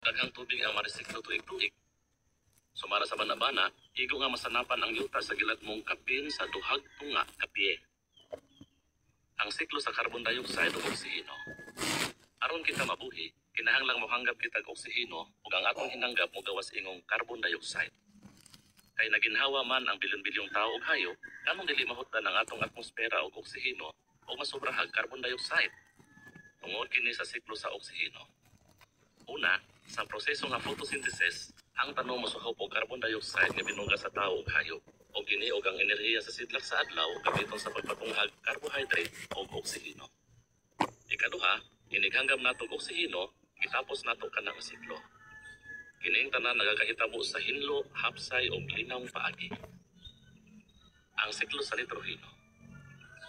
Daghang tubig ang maresiklo tuig-tuig. Sumara sa banabana, igo nga masanapan ang yuta sa gilad mong kapin sa duhag tunga kapye. Ang siklo sa carbon dioxide ug oksiheno. Aron kita mabuhi, kinahanglang mohanggap kita og oksiheno ug ang atong hinanggap mo gawas ingong carbon dioxide. Kay naginhawa man ang bilyon-bilyong tao ug hayop, kanong dili mahutdan ang atong atmosfera og oksiheno o masobrahag carbon dioxide. Tungod kini sa siklo sa oksiheno. Una, sa proseso nga photosynthesis, ang tanom mosuhop og carbon dioxide nga binuga sa tao ug hayop. O kini og ang enerhiya sa sidlak sa adlaw gamiton sa pagpatunghag carbohydrate ug oksiheno. Ikaduha, inighangam nato og oksiheno, gitapos nato kanang siklo. Kining tanan nagakahitabo sa hinlo, hapsay ug linawng paagi. Ang siklo sa nitroheno.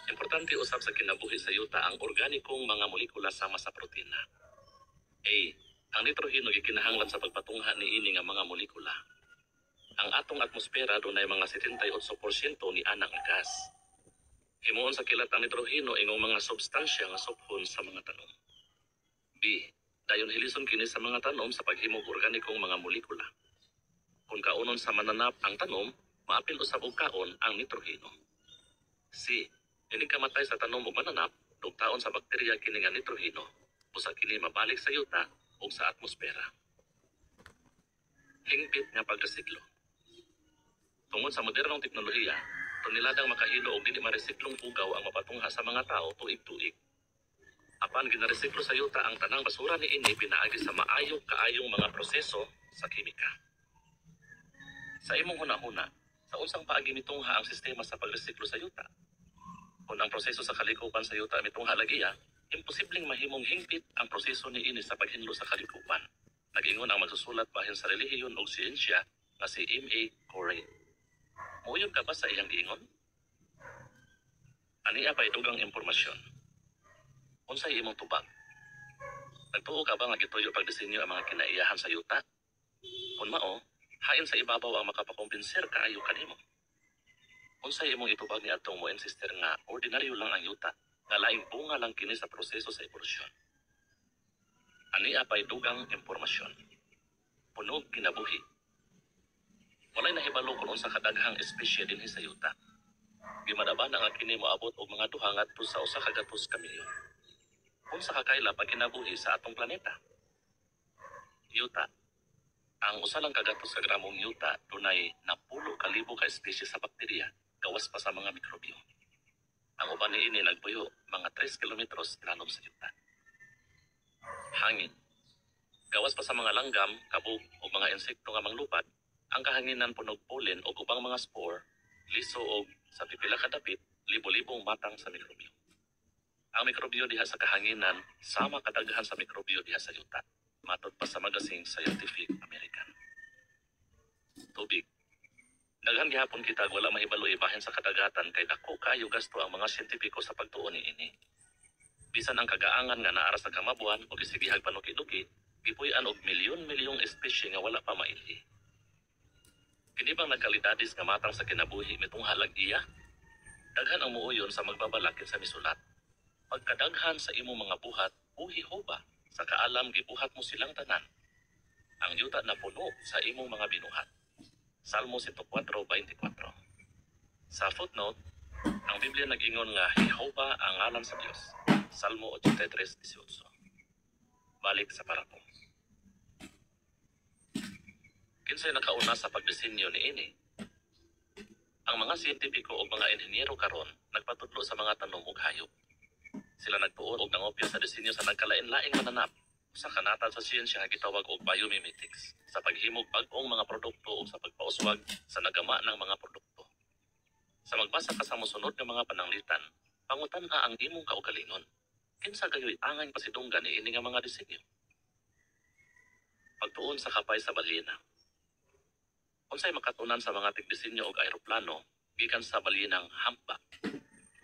Importante usab sa kinabuhi sa yuta ang organikong mga molekula sama sa protina. A. Ang nitroheno gikinahanglan sa pagpatungha niini nga mga molekula. Ang atong atmosfera dunay mga 78% ni anang gas. Himuon sa kilat ang nitroheno ingong mga substansya nga suphon sa mga tanom. B. Dayon hilison kini sa mga tanom sa paghimog organikong mga molekula. Kung kaunon sa mananap ang tanom, maapil usab og kaon ang nitroheno. C. Ining kamatay sa tanom ug mananap, dugtaon sa bakterya kini nga nitroheno, usa kini mabalik sa yuta ug sa atmosfera. Hingpit nga pagresiklo. Tungod sa modernong teknolohiya, toniladang makahilo og dili maresiklong ugaw ang mapatungha sa mga tao tuig-tuig. Apan ginaresiklo sa yuta ang tanang basura niini pinaagi sa maayong kaayong mga proseso sa kimika. Sa imong hunahuna, sa unsang paagi mitungha ang sistema sa pagresiklo sa yuta? Kung ang proseso sa kalikupan sa yuta mitungha lagiya, imposibleng mahimong hingpit ang proseso niini sa paghinlo sa kalikupan. Nag-ingon ang magsusulat bahin sa relihiyon o siyensya na si M.A. Corey. Muyon ka ba sa iyang giingon? Aniya pa'y dugang impormasyon. Unsay imong tubag? Nagtuo ka ba nga gituyo pagdisenyo ang mga kinaiyahan sa yuta? Kung mao, hain sa ibabaw ang makapakumpinser kaayo kanimo. Unsay imong itubag ni atong mo insister nga ordinaryo lang ang yuta, nga laing bunga lang kini sa proseso sa evolusyon. Aniya pa'y dugang impormasyon. Punog kinabuhi. Walay nahibalo kung unsa kadaghang espisye dinhi sa yuta. Gimadaban nga kini moabot og mga 2 ngadto sa 1 ka gatos ka milyon. Unsa ka kaila pag kinabuhi sa atong planeta? Yuta. Ang usa lang ka gatos ka gramong yuta dunay 10,000 ka espisye sa bakterya, gawas pa sa mga mikrobyo. Ang uban niini nagpuyo mga 3 kilometros lanom sa yuta. Hangin. Gawas pa sa mga langgam, kabog o mga insekto nga manglupat, ang kahanginan punog pollen o ubang mga spore, liso og sa pipila ka dapit, libo-libong matang sa mikrobyo. Ang mikrobyo diha sa kahanginan sama kadaghan sa mikrobyo diha sa yuta, matod pa sa magazine Scientific American. Tubig. Daghan gihapon kita wala mahibalo ibahin sa kadagatan kay dako kaayo gasto ang mga siyentipiko sa pagtuo niini. Bisan ang kagaangan nga naara sa kamabuan o isigihag panuki-duki, gipuy-an og milyon-milyong espisye nga wala pa mailhi. Kini bang nagkalidadis nga matang sa kinabuhi mitungha lag-iya? Daghan ang muuyon sa magbabalakid sa misulat. Pagkadaghan sa imong mga buhat, buhi hoba, sa kaalam gibuhat mo silang tanan. Ang yuta na puno sa imong mga binuhat. Salmo 104:24. Sa footnote, ang Biblia nag-ingon nga Jehovah ang ngalan sa Dios. Salmo 83:18. Balik sa parapong. Kinsay nakauna sa pagdisenyo niini? Ang mga siyentipiko o mga inhenyero karon nagpatudlo sa mga tanom ug hayop. Sila nagtuon og nangopya sa disenyo sa nagkalain-laing mananap sa kanatan sa siyensya nga gitawag og biomimetics sa paghimog bag-ong mga produkto ug sa pagpauswag sa nagama ng mga produkto. Sa magbasa ka sa mosunod nga mga pananglitan, pangutan-a ang imong kaugalingon. Kinsa gayoy angay pasidunggan niini nga mga disenyo? Pagtuon sa kapay sa balyena. Unsay makatunan sa mga tigdisenyo og aeroplano gikan sa balyenang humpback?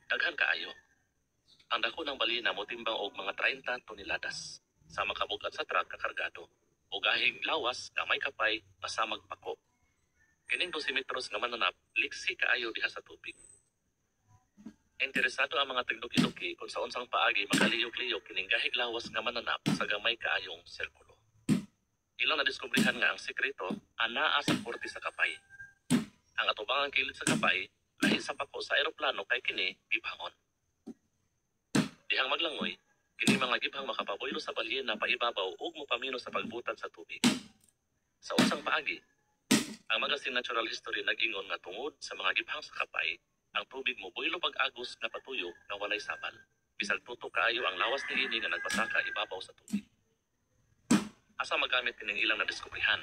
Daghan kaayo. Ang dako ng balyena motimbang og mga 30 toneladas sa makabugat sa truck kakargado o gahig lawas gamay kapay masamag pako. Kining 12 metros nga mananap liksi kaayo diha sa tubig. Interesado ang mga tigduki-duki kung sa unsang paagi makaliyok-liyok kining gahig lawas nga mananap sa gamay kaayong sirkulo. ilang nadiskubrihan nga ang sekreto anaa sa korte sa Kapay. Ang atubangang kilid sa Kapay lahi sa pako sa eroplano kay kini gibangon. Dihang maglangoy, kini mga gibhang makapaboylo sa balyena paibabaw ug mopamino sa pagbutad sa tubig. Sa usang paagi, ang Magazine Natural History nag-ingon nga tungod sa mga gibhang sa Kapay, ang tubig mo boylo pag-agos nga patuyok nga walay sabal. Bisag tutok kaayo ang lawas ni ini nga nagbasaka ibabaw sa tubig. Asa magamit kining ilang nadiskubrihan?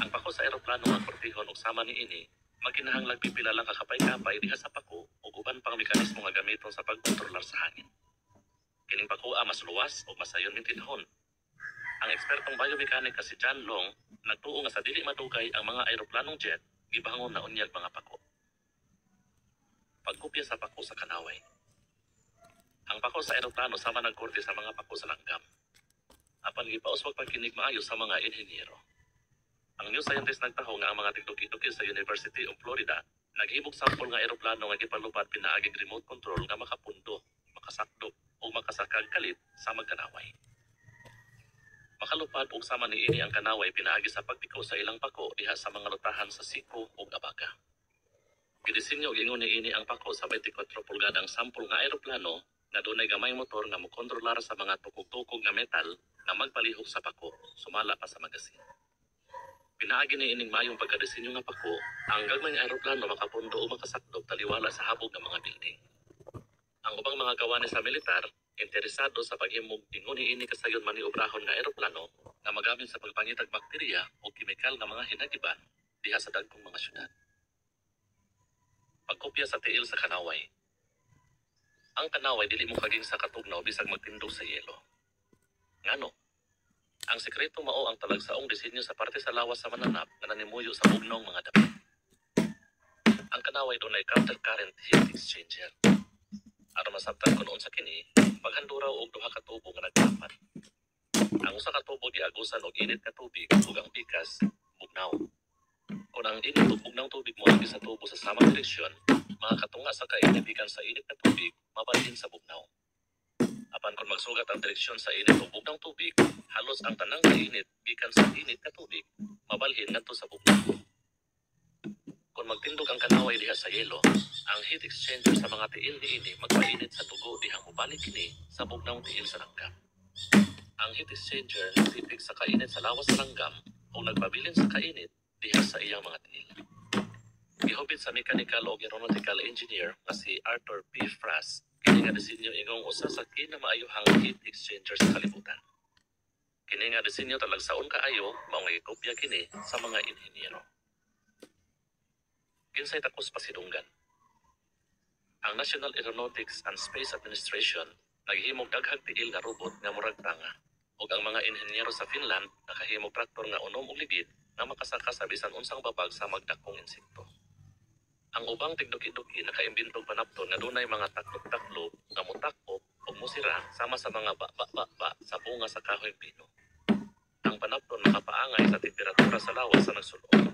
Ang pako sa eroplano nga kortihon ug sama ni ini magkinahanglang pipila lang kakapay-kapay diha sa pako ug uban pang mekanismo nga gamiton sa pagkontrolar sa hangin. Kining pakoa mas luwas ug masayon mintinhon. Ang ekspertong biomekanika si John Long nagtuo nga sa dili madugay ang mga aeroplanong jet gibangon na unyag mga pako. Pagkopya sa pako sa kanaway. Ang pako sa eroplano sama nagkorte sa mga pako sa langgam. Apan gipaos pagkinig maayo sa mga inhenyero. Ang new scientist nagtaho nga ang mga tigduki-duki sa University of Florida naghibog sampol nga eroplano nga gipalupad pinaaging remote control nga makapundo, makasakdop o makasakag kalit sa magkanaway. Makalupad ug sama niini ang kanaway pinaagi sa pagtiko sa ilang pako diha sa mga lutahan sa Siko ug Abaga. Gidisenyo gingon niini ang pako sa 24 pulgadang sampol nga eroplano na dunay gamay motor nga mokontrolar sa mga tukog-tukog nga metal na magpalihok sa pako, sumala pa sa magasin. Pinaagi ni ining mayong pagkadesinyo nga pako, ang gagmay nga eroplano makapundo o makasakdop taliwala sa habog ng mga building. Ang ubang mga gawa sa militar, interesado sa paghimog ingon niini kasayon maniobrahon nga eroplano na magamit sa pagpangitag bakterya o kemikal nga mga hinagiban diha sa dagkong mga syudad. Pagkopya sa tiil sa kanaway. Ang kanaway dili mo kaging sa katugnaw bisag magtindog sa yelo. Ngano? Ang sekreto mao ang talagsaong disenyo sa parte sa lawas sa mananap nga nanimuyo sa bugnong mga dapit. Ang kanaway dunay counter-current heat exchanger. Aron masabtan kun unsa kini, paghanduraw og duha ka tubo nga nagtapat. Ang usa ka tubo giagusan og init ka tubig ug ang pikas bugnaw. Kung ang init ug bugnang tubig mo agi sa tubo sa samang direksyon, makakatunga sa kainit gikan sa init ka tubig mabalhin sa bugnaw. Apan kung magsugat ang direksyon sa init ug bugnang tubig, halos ang tanang kainit gikan sa init ka tubig mabalhin ngadto sa bugnaw. Kung magtindog ang kanaway diha sa yelo, ang heat exchanger sa mga tiil niini magpainit sa dugo dihang mobalik kini sa bugnang tiil sa langgam. Ang heat exchanger nagtipig sa kainit sa lawas sa langgam o nagpabilin sa kainit diha sa iyang mga tiil. Gihubit sa mechanical o aeronautical engineer nga si Arthur P. Frass, kini nga disenyo ingong usa sa kinamaayohang heat exchanger sa kalibutan. Kini nga disenyo talagsaon kaayo mao nga gikopya kini sa mga inhenyero. Kinsay takos pasidunggan. Ang National Aeronautics and Space Administration naghimog daghang tiil nga robot nga murag tanga ug ang mga inhenyero sa Finland nakahimog traktor nga unom ug ligid nga makasaka sa bisan unsang babag sa magdakong insekto. Ang ubang tigduki-duki nakaimbentong panapton nga dunay mga taklop-taklop nga motakop ug mosira sama sa mga ba sa bunga sa kahoy pino. Ang panapton makapaangay sa temperatura sa lawas sa nagsulod.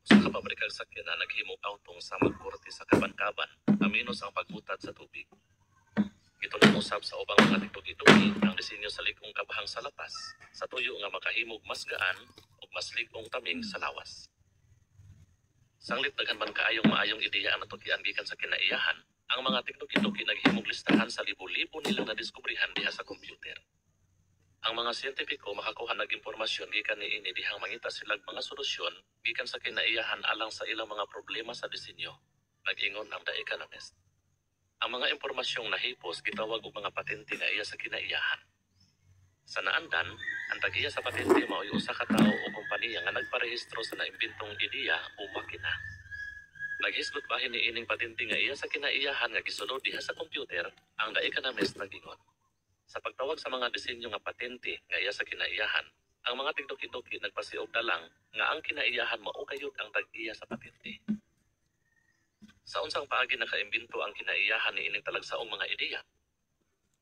Sa kapabrikang sakyan na naghimog autong sa magkorte sa kaban-kaban, aminos ang pagbutad sa tubig. Ito nang usab sa ubang mga tigduki-duki ang disenyo sa ligong kabahang sa lapas, sa tuyo nga makahimog mas gaan o mas ligong taming sa lawas. Sanglit daghan man kaayong maayong ideya ang natutyan gikan sa kinaiyahan, ang mga tigduki-duki naghimog listahan sa libo-libo nilang nadiskubrihan diha sa kompyuter. Ang mga siyentipiko makakuha ng impormasyon gikan niini dihang mangita silag mga solusyon gikan sa kinaiyahan alang sa ilang mga problema sa disenyo, nag-ingon ang The Economist. Ang mga impormasyong nahipos gitawag og mga patente nga iya sa kinaiyahan. Sa naandan, ang tag-iya sa patente mao'y usa ka tawo o kompanya nga nagparehistro sa naimbentong ideya o makina. Naghisgot bahin niining patente nga iya sa kinaiyahan nga gisulod diha sa kompyuter, ang The Economist nag-ingon. Sa pagtawag sa mga disenyo nga patente nga iya sa kinaiyahan, ang mga tigduki-duki nagpasiog dalang nga ang kinaiyahan mao gayud ang tag-iya sa patente. Sa unsang paagi nakaimbento ang kinaiyahan niining talagsaong mga ideya.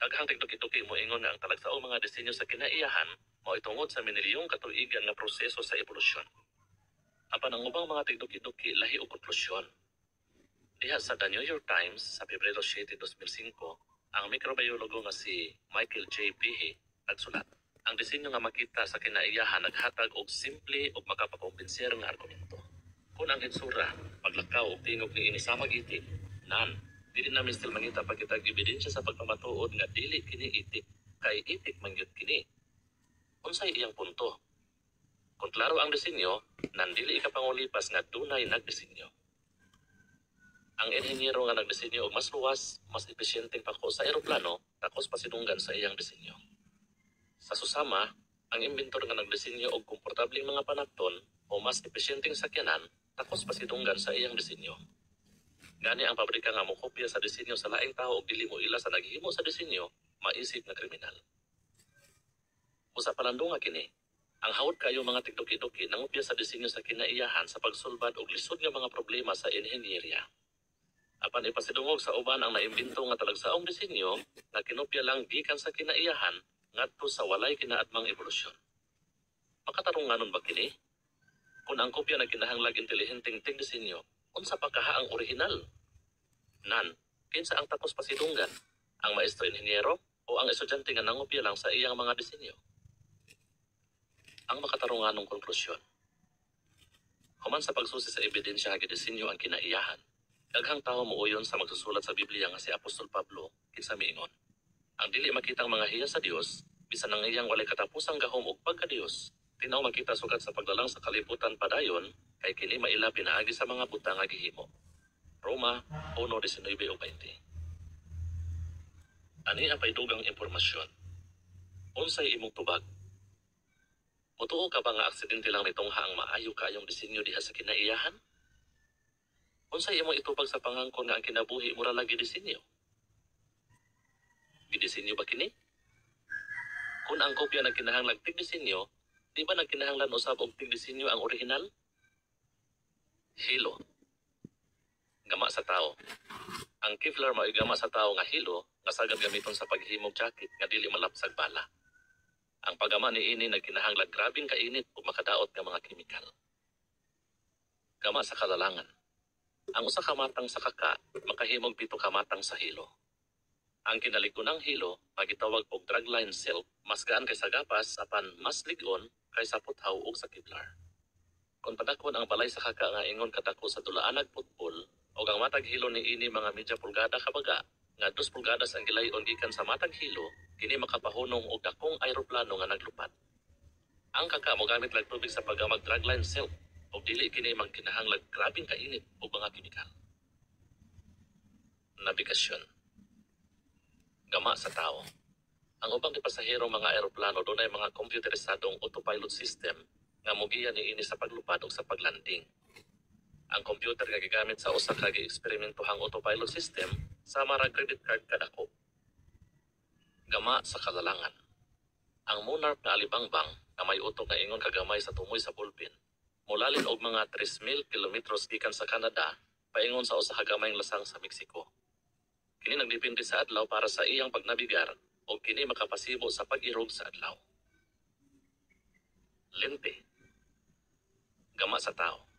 Daghang tigduki-duki moingon nga ang talagsaong mga disenyo sa kinaiyahan mao tungod sa minilyong katuigan nga proseso sa ebolusyon. Apan ang ubang mga tigduki-duki lahi og konklusyon. Diha sa The New York Times sa Pebrero 7, 2005, ang mikrobiologo nga si Michael J. Behe nagsulat, Ang disenyo nga makita sa kinaiyahan naghatag og simple ug makapakumbinser nga argumento. Kung ang hitsura, paglakaw ug tingog ni ini sama itik, nan, dili namin still mangita pagkitag ebidensya sa pagpamatuod nga dili kini itik, kay itik man gyud kini. Unsay iyang punto? Kung klaro ang disenyo, nandili ikapangulipas nga dunay nagdisenyo. Ang inhenyero nga nagdisenyo og mas luwas, mas epesyenteng pako sa eroplano, takos pasidunggan sa iyang disenyo. Sa susama, ang inventor nga nagdisenyo og komportableng mga panakton o mas epesyenteng sakyanan, takos pasidunggan sa iyang disenyo. Gani ang pabrika nga mokopya sa disenyo sa laing tao og dili mo ila sa naghimo sa disenyo, maisip nga kriminal. Usa palando nga kini, ang hawod kayo mga tikdoki-doki nangupya sa disenyo sa kinaiyahan sa pagsulbad og lisod nga mga problema sa inhenyerya. Apan ipasidungog sa uban ang naimbento nga talagsaong disenyo na kinopya lang gikan sa kinaiyahan ngadto sa walay kinaatmang ebolusyon. Makatarunganon ba kini? Kung ang kopya na kinahanglag intelihenteng tingdisenyo, unsa pa kaha ang orihinal? Nan, kinsa ang takos pasidunggan? Ang maestro inhenyero o ang estudyante nga nangopya lang sa iyang mga disenyo? Ang makatarunganong konklusyon. Human sa pagsusi sa ebidensya nga gidisenyo ang kinaiyahan, daghang tawo muuyon sa magsusulat sa Biblia nga si Apostol Pablo kinsa miingon. Ang dili makitang mga hiya sa Dios, bisan ang iyang walay katapusang gahom ug pagka-Dios, tinaw makita sugat sa paglalang sa kalibutan padayon kay kini maila pinaagi sa mga butang nga gihimo. Roma 1:19 ug 20. Ani ang paidugang impormasyon? Unsay imong tubag? Mutuo ka ba nga aksidente lang nitungha ang maayo kayong disenyo diha sa kinaiyahan? Unsay imong itubag sa pangangkon nga ang kinabuhi mura lagi disenyo? Gidisenyo ba kini? Kung ang kopya nagkinahanglan tig-disenyo, di ba nagkinahanglan usab og tig-disenyo ang orihinal? Hilo. Gama sa tao. Ang Kevlar mao gama sa tao nga hilo nga sagad gamiton sa paghimog jacket nga dili malapsag bala. Ang paggama ni ini nagkinahanglan grabing kainit ug makadaot nga mga kemikal. Gama sa kalalangan. Ang usa ka matang sa kaka makahimog 7 ka matang sa hilo. Ang kinaligunang hilo magitawag og dragline silk, mas gaan kaysa gapas apan mas lig-on kaysa puthaw ug sa Kevlar. Kung padakon ang balay sa kaka nga ingon kadako sa dulaanag putbol ug ang matag hilo ni ini mga medya pulgada kabaga nga 2 pulgadas ang gilayon gikan sa matag hilo, kini makapahunong og dakong aeroplano nga naglupad. Ang kaka mogamit lag tubig sa paggamag dragline silk ug dili kini magkinahanglan grabing kainit ug mga kemikal. Nabigasyon. Gama sa tao. Ang ubang pasahero mga aeroplano dunay mga kompyuterisadong autopilot system nga mogiya niini sa paglupad ug sa paglanding. Ang computer nga gigamit sa usa ka gieksperimentohang autopilot system sama ra credit card kadako. Gama sa kalalangan. Ang monarch nga alibangbang na may utok nga ingon kagamay sa tumoy sa bulpin, molalin og mga 3,000 kilometros gikan sa Canada paingon sa usa ka gamayng lasang sa Mexico. Kini nagdepende sa adlaw para sa iyang pagnabigar o kini makapasibo sa pag-irog sa adlaw. Lente. Gama sa tao.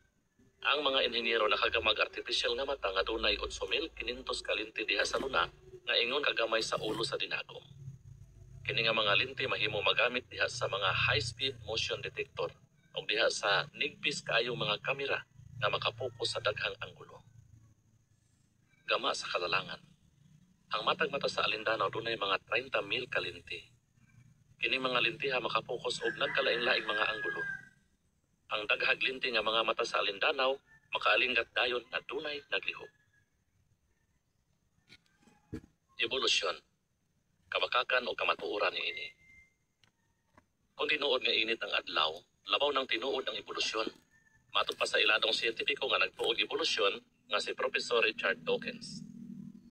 Ang mga inhenyero nakagamag artificial nga mata nga dunay 8,500 ka lente diha sa luna nga ingon kagamay sa ulo sa dinagom. Kini nga mga lente mahimo magamit diha sa mga high-speed motion detector o diha sa nigpis kaayong mga kamera nga makapokus sa daghang anggulo. Gama sa kalalangan. Ang matag mata sa alindanaw dunay mga 30,000 ka lente. Kini mga lentiha makapokus og nagkalain-laing mga anggulo. Ang daghag lente nga mga mata sa alindanaw makaalinggat dayon na dunay naglihok. Evolusyon. Kabakakan o kamatuoran niini. Kung tinuod nga init ang adlaw, labaw ng tinuod ang evolusyon. Matod pa sa iladong siyentipiko nga nagtuog evolusyon nga si Professor Richard Dawkins.